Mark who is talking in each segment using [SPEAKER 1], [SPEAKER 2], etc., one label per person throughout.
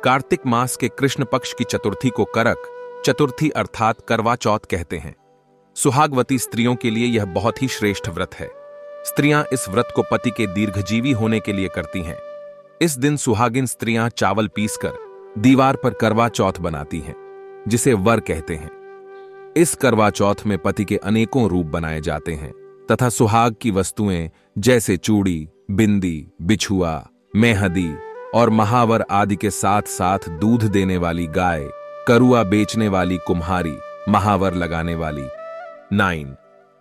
[SPEAKER 1] कार्तिक मास के कृष्ण पक्ष की चतुर्थी को करक चतुर्थी अर्थात करवा चौथ कहते हैं। सुहागवती स्त्रियों के लिए यह बहुत ही श्रेष्ठ व्रत है। स्त्रियां इस व्रत को पति के दीर्घजीवी होने के लिए करती हैं। इस दिन सुहागिन स्त्रियां चावल पीसकर दीवार पर करवा चौथ बनाती हैं, जिसे वर कहते हैं। इस करवा चौथ में पति के अनेकों रूप बनाए जाते हैं तथा सुहाग की वस्तुएं जैसे चूड़ी, बिंदी, बिछुआ, मेहंदी और महावर आदि के साथ साथ दूध देने वाली गाय, करुआ बेचने वाली कुम्हारी, महावर लगाने वाली नाइन,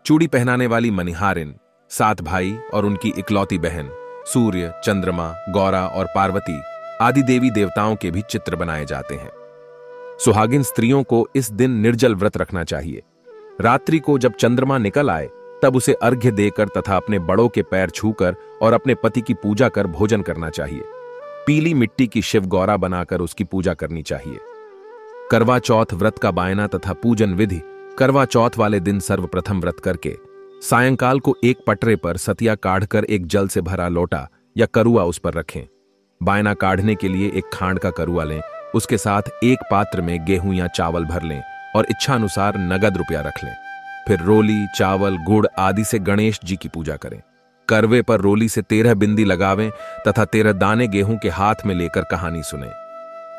[SPEAKER 1] चूड़ी पहनाने वाली मनिहारिन, 7 भाई और उनकी इकलौती बहन, सूर्य, चंद्रमा, गौरा और पार्वती आदि देवी देवताओं के भी चित्र बनाए जाते हैं। सुहागिन स्त्रियों को इस दिन निर्जल व्रत रखना चाहिए। रात्रि को जब चंद्रमा निकल आए तब उसे अर्घ्य देकर तथा अपने बड़ों के पैर छूकर और अपने पति की पूजा कर भोजन करना चाहिए। पीली मिट्टी की शिव गौरा बनाकर उसकी पूजा करनी चाहिए। करवा चौथ व्रत का बायना तथा पूजन विधि। करवा चौथ वाले दिन सर्वप्रथम व्रत करके सायंकाल को एक पटरे पर सतिया काढ़कर एक जल से भरा लोटा या करुआ उस पर रखें। बायना काढ़ने के लिए एक खांड का करुआ लें, उसके साथ एक पात्र में गेहूं या चावल भर लें और इच्छानुसार नगद रुपया रख लें। फिर रोली, चावल, गुड़ आदि से गणेश जी की पूजा करें। करवे पर रोली से 13 बिंदी लगावें तथा 13 दाने गेहूं के हाथ में लेकर कहानी सुनें।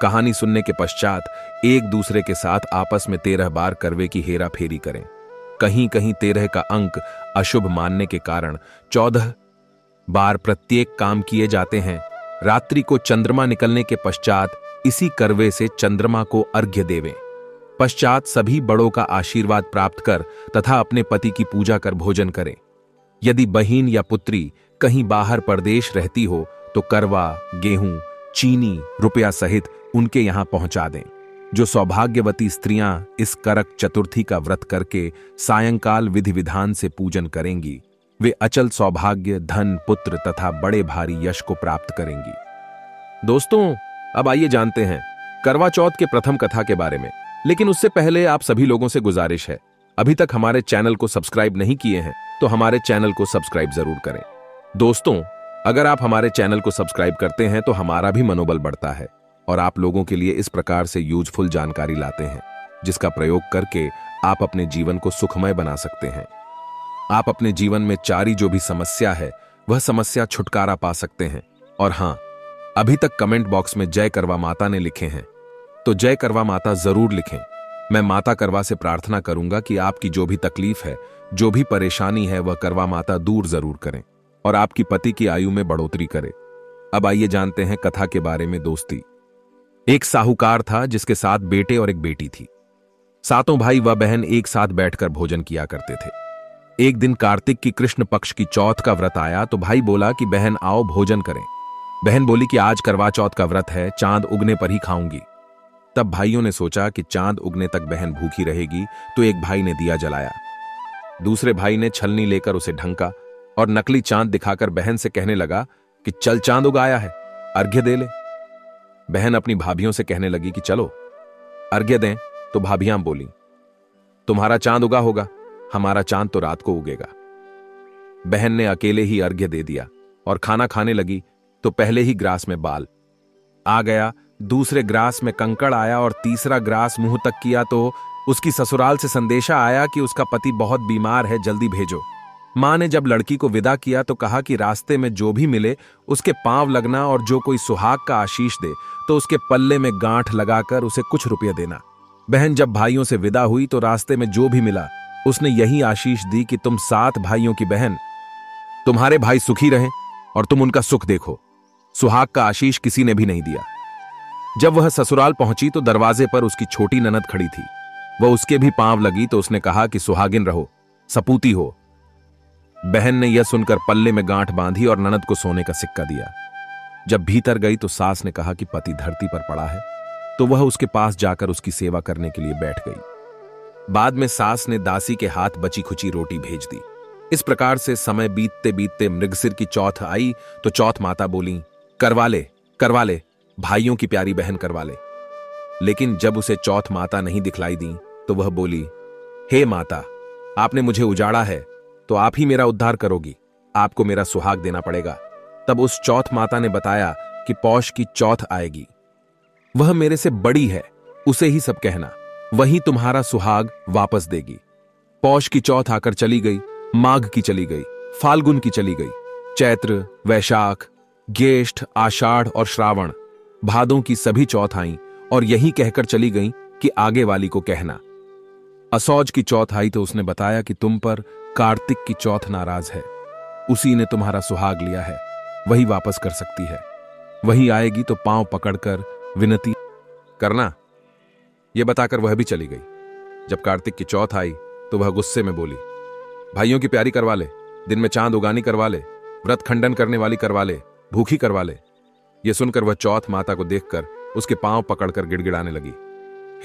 [SPEAKER 1] कहानी सुनने के पश्चात एक दूसरे के साथ आपस में 13 बार करवे की हेरा फेरी करें। कहीं कहीं 13 का अंक अशुभ मानने के कारण 14 बार प्रत्येक काम किए जाते हैं। रात्रि को चंद्रमा निकलने के पश्चात इसी करवे से चंद्रमा को अर्घ्य देवें। पश्चात सभी बड़ों का आशीर्वाद प्राप्त कर तथा अपने पति की पूजा कर भोजन करें। यदि बहिन या पुत्री कहीं बाहर परदेश रहती हो तो करवा, गेहूं, चीनी, रुपया सहित उनके यहां पहुंचा दें। जो सौभाग्यवती स्त्रियां इस करक चतुर्थी का व्रत करके सायंकाल विधि विधान से पूजन करेंगी, वे अचल सौभाग्य, धन, पुत्र तथा बड़े भारी यश को प्राप्त करेंगी। दोस्तों, अब आइए जानते हैं करवा चौथ के प्रथम कथा के बारे में। लेकिन उससे पहले आप सभी लोगों से गुजारिश है, अभी तक हमारे चैनल को सब्सक्राइब नहीं किए हैं तो हमारे चैनल को सब्सक्राइब जरूर करें। दोस्तों, अगर आप हमारे चैनल को सब्सक्राइब करते हैं तो हमारा भी मनोबल बढ़ता है और आप लोगों के लिए इस प्रकार से यूजफुल जानकारी लाते हैं जिसका प्रयोग करके आप अपने जीवन को सुखमय बना सकते हैं। आप अपने जीवन में चारी जो भी समस्या है वह समस्या छुटकारा पा सकते हैं। और हां, अभी तक कमेंट बॉक्स में जय करवा माता ने लिखे हैं तो जय करवा माता जरूर लिखें। मैं माता करवा से प्रार्थना करूंगा कि आपकी जो भी तकलीफ है, जो भी परेशानी है, वह करवा माता दूर जरूर करें और आपकी पति की आयु में बढ़ोतरी करे। अब आइए जानते हैं कथा के बारे में। दोस्ती, एक साहूकार था जिसके 7 बेटे और एक बेटी थी। 7 भाई व बहन एक साथ बैठकर भोजन किया करते थे। एक दिन कार्तिक की कृष्ण पक्ष की चौथ का व्रत आया तो भाई बोला कि बहन आओ भोजन करें। बहन बोली कि आज करवा चौथ का व्रत है, चांद उगने पर ही खाऊंगी। तब भाइयों ने सोचा कि चांद उगने तक बहन भूखी रहेगी, तो एक भाई ने दिया जलाया। दूसरे भाई ने छलनी लेकर उसे ढंका और नकली चांद दिखाकर बहन से कहने लगा कि चल चांद उगाया है, अर्घ्य दे ले। बहन अपनी भाभियों से कहने लगी कि चलो अर्घ्य दें, तो भाभियां बोली तुम्हारा चांद उगा होगा, हमारा चांद तो रात को उगेगा। बहन ने अकेले ही अर्घ्य दे दिया और खाना खाने लगी तो पहले ही ग्रास में बाल आ गया, दूसरे ग्रास में कंकड़ आया और तीसरा ग्रास मुंह तक किया तो उसकी ससुराल से संदेशा आया कि उसका पति बहुत बीमार है, जल्दी भेजो। मां ने जब लड़की को विदा किया तो कहा कि रास्ते में जो भी मिले उसके पांव लगना और जो कोई सुहाग का आशीष दे तो उसके पल्ले में गांठ लगाकर उसे कुछ रुपये देना। बहन जब भाइयों से विदा हुई तो रास्ते में जो भी मिला उसने यही आशीष दी कि तुम 7 भाइयों की बहन, तुम्हारे भाई सुखी रहें और तुम उनका सुख देखो। सुहाग का आशीष किसी ने भी नहीं दिया। जब वह ससुराल पहुंची तो दरवाजे पर उसकी छोटी ननद खड़ी थी। वह उसके भी पांव लगी तो उसने कहा कि सुहागिन रहो, सपूती हो। बहन ने यह सुनकर पल्ले में गांठ बांधी और ननद को सोने का सिक्का दिया। जब भीतर गई तो सास ने कहा कि पति धरती पर पड़ा है, तो वह उसके पास जाकर उसकी सेवा करने के लिए बैठ गई। बाद में सास ने दासी के हाथ बची खुची रोटी भेज दी। इस प्रकार से समय बीतते बीतते मृगशिर की चौथ आई तो चौथ माता बोली करवा ले, भाइयों की प्यारी बहन करवा ले। लेकिन जब उसे चौथ माता नहीं दिखलाई दी तो वह बोली, हे माता, आपने मुझे उजाड़ा है तो आप ही मेरा उद्धार करोगी, आपको मेरा सुहाग देना पड़ेगा। तब उस चौथ माता ने बताया कि पौष की चौथ आएगी। वह मेरे से बड़ी है, उसे ही सब कहना, वही तुम्हारा सुहाग वापस देगी। पौष की चौथ आकर चली गई, माघ की चली गई, फाल्गुन की चली गई, चैत्र, वैशाख, ज्येष्ठ, आषाढ़ और श्रावण, भादों की सभी चौथ आईं और यही कहकर चली गईं कि आगे वाली को कहना। असौज की चौथ आई तो उसने बताया कि तुम पर कार्तिक की चौथ नाराज है, उसी ने तुम्हारा सुहाग लिया है, वही वापस कर सकती है। वही आएगी तो पांव पकड़कर विनती करना। यह बताकर वह भी चली गई। जब कार्तिक की चौथ आई तो वह गुस्से में बोली, भाइयों की प्यारी करवा ले, दिन में चांद उगानी करवा ले, व्रत खंडन करने वाली करवा ले, भूखी करवा ले। यह सुनकर वह चौथ माता को देखकर उसके पांव पकड़कर गिड़गिड़ाने लगी।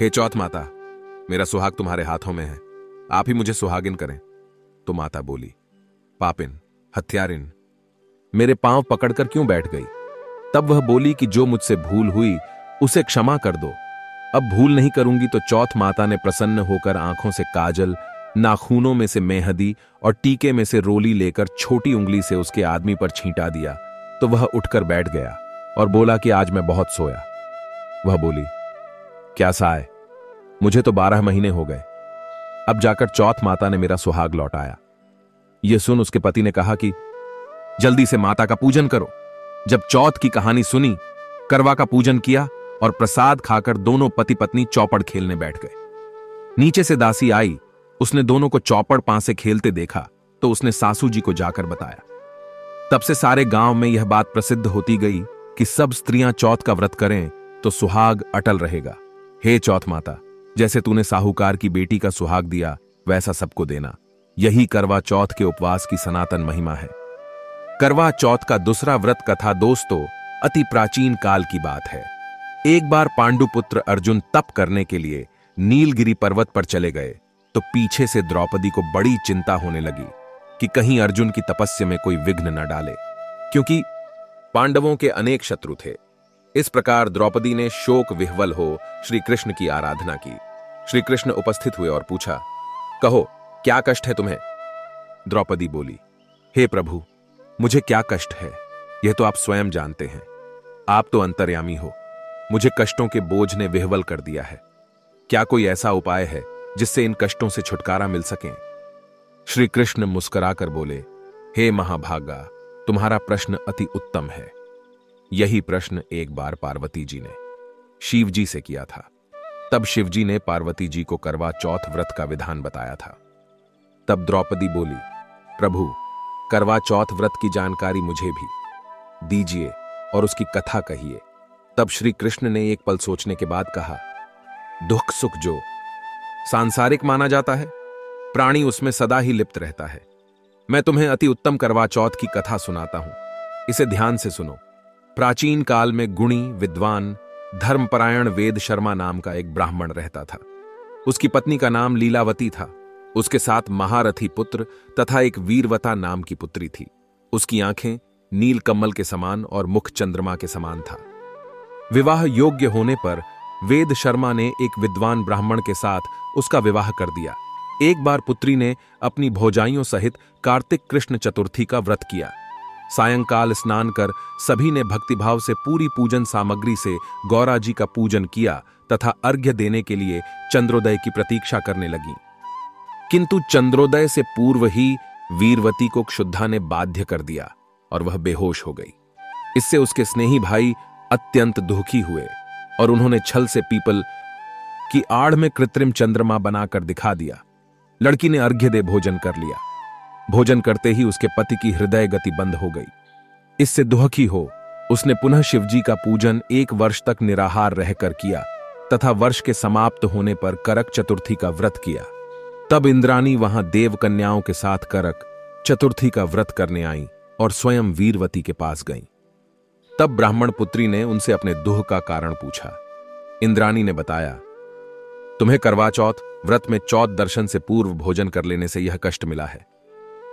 [SPEAKER 1] हे चौथ माता, मेरा सुहाग तुम्हारे हाथों में है, आप ही मुझे सुहागिन करें। तो माता बोली, पापिन, हत्यारिन, मेरे पांव पकड़कर क्यों बैठ गई? तब वह बोली कि जो मुझसे भूल हुई उसे क्षमा कर दो, अब भूल नहीं करूंगी। तो चौथ माता ने प्रसन्न होकर आंखों से काजल, नाखूनों में से मेहंदी और टीके में से रोली लेकर छोटी उंगली से उसके आदमी पर छींटा दिया तो वह उठकर बैठ गया और बोला कि आज मैं बहुत सोया। वह बोली, क्या साय, मुझे तो 12 महीने हो गए, अब जाकर चौथ माता ने मेरा सुहाग लौटाया। यह सुन उसके पति ने कहा कि जल्दी से माता का पूजन करो। जब चौथ की कहानी सुनी, करवा का पूजन किया और प्रसाद खाकर दोनों पति पत्नी चौपड़ खेलने बैठ गए। नीचे से दासी आई, उसने दोनों को चौपड़ पांसे खेलते देखा तो उसने सासू जी को जाकर बताया। तब से सारे गांव में यह बात प्रसिद्ध होती गई कि सब स्त्रियां चौथ का व्रत करें तो सुहाग अटल रहेगा। हे चौथ माता, जैसे तूने साहूकार की बेटी का सुहाग दिया वैसा सबको देना। यही करवा चौथ के उपवास की सनातन महिमा है। करवा चौथ का दूसरा व्रत कथा दोस्तों अति प्राचीन काल की बात है। एक बार पांडुपुत्र अर्जुन तप करने के लिए नीलगिरी पर्वत पर चले गए तो पीछे से द्रौपदी को बड़ी चिंता होने लगी कि कहीं अर्जुन की तपस्या में कोई विघ्न न डाले, क्योंकि पांडवों के अनेक शत्रु थे। इस प्रकार द्रौपदी ने शोक विह्वल हो श्री कृष्ण की आराधना की। श्री कृष्ण उपस्थित हुए और पूछा, कहो क्या कष्ट है तुम्हें? द्रौपदी बोली, हे प्रभु, मुझे क्या कष्ट है यह तो आप स्वयं जानते हैं। आप तो अंतर्यामी हो, मुझे कष्टों के बोझ ने विह्वल कर दिया है। क्या कोई ऐसा उपाय है जिससे इन कष्टों से छुटकारा मिल सके? श्री कृष्ण मुस्कुराकर बोले, हे महाभागा, तुम्हारा प्रश्न अति उत्तम है। यही प्रश्न एक बार पार्वती जी ने शिव जी से किया था। तब शिव जी ने पार्वती जी को करवा चौथ व्रत का विधान बताया था। तब द्रौपदी बोली, प्रभु, करवा चौथ व्रत की जानकारी मुझे भी दीजिए और उसकी कथा कहिए। तब श्री कृष्ण ने एक पल सोचने के बाद कहा, दुख सुख जो सांसारिक माना जाता है, प्राणी उसमें सदा ही लिप्त रहता है। मैं तुम्हें अति उत्तम करवा चौथ की कथा सुनाता हूं, इसे ध्यान से सुनो। प्राचीन काल में गुणी, विद्वान, धर्मपरायण वेद शर्मा नाम का एक ब्राह्मण रहता था। उसकी पत्नी का नाम लीलावती था। उसके साथ महारथी पुत्र तथा एक वीरवता नाम की पुत्री थी। उसकी आंखें नील कमल के समान और मुख चंद्रमा के समान था। विवाह योग्य होने पर वेद शर्मा ने एक विद्वान ब्राह्मण के साथ उसका विवाह कर दिया। एक बार पुत्री ने अपनी भौजाइयों सहित कार्तिक कृष्ण चतुर्थी का व्रत किया। सायंकाल स्नान कर सभी ने भक्तिभाव से पूरी पूजन सामग्री से गौरा जी का पूजन किया तथा अर्घ्य देने के लिए चंद्रोदय की प्रतीक्षा करने लगी। किंतु चंद्रोदय से पूर्व ही वीरवती को क्षुधा ने बाध्य कर दिया और वह बेहोश हो गई। इससे उसके स्नेही भाई अत्यंत दुखी हुए और उन्होंने छल से पीपल की आड़ में कृत्रिम चंद्रमा बनाकर दिखा दिया। लड़की ने अर्घ्य दे भोजन कर लिया। भोजन करते ही उसके पति की हृदय गति बंद हो गई। इससे दुखी हो उसने पुनः शिवजी का पूजन 1 वर्ष तक निराहार रहकर किया तथा वर्ष के समाप्त होने पर करक चतुर्थी का व्रत किया। तब इंद्राणी वहां देव कन्याओं के साथ करक चतुर्थी का व्रत करने आई और स्वयं वीरवती के पास गईं। तब ब्राह्मण पुत्री ने उनसे अपने दुख का कारण पूछा। इंद्राणी ने बताया, तुम्हें करवा चौथ व्रत में चौथ दर्शन से पूर्व भोजन कर लेने से यह कष्ट मिला है।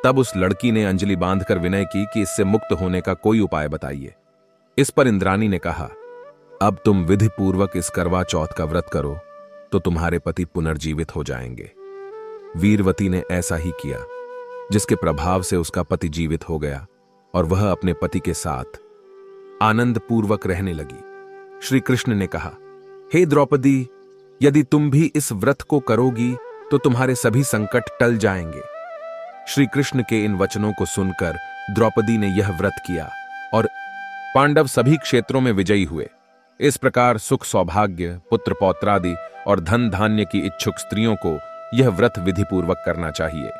[SPEAKER 1] तब उस लड़की ने अंजलि बांधकर विनय की कि इससे मुक्त होने का कोई उपाय बताइए। इस पर इंद्राणी ने कहा, अब तुम विधि पूर्वक इस करवा चौथ का व्रत करो तो तुम्हारे पति पुनर्जीवित हो जाएंगे। वीरवती ने ऐसा ही किया, जिसके प्रभाव से उसका पति जीवित हो गया और वह अपने पति के साथ आनंद पूर्वक रहने लगी। श्री कृष्ण ने कहा, हे द्रौपदी, यदि तुम भी इस व्रत को करोगी तो तुम्हारे सभी संकट टल जाएंगे। श्री कृष्ण के इन वचनों को सुनकर द्रौपदी ने यह व्रत किया और पांडव सभी क्षेत्रों में विजयी हुए। इस प्रकार सुख, सौभाग्य, पुत्र पौत्रादि और धन धान्य की इच्छुक स्त्रियों को यह व्रत विधिपूर्वक करना चाहिए।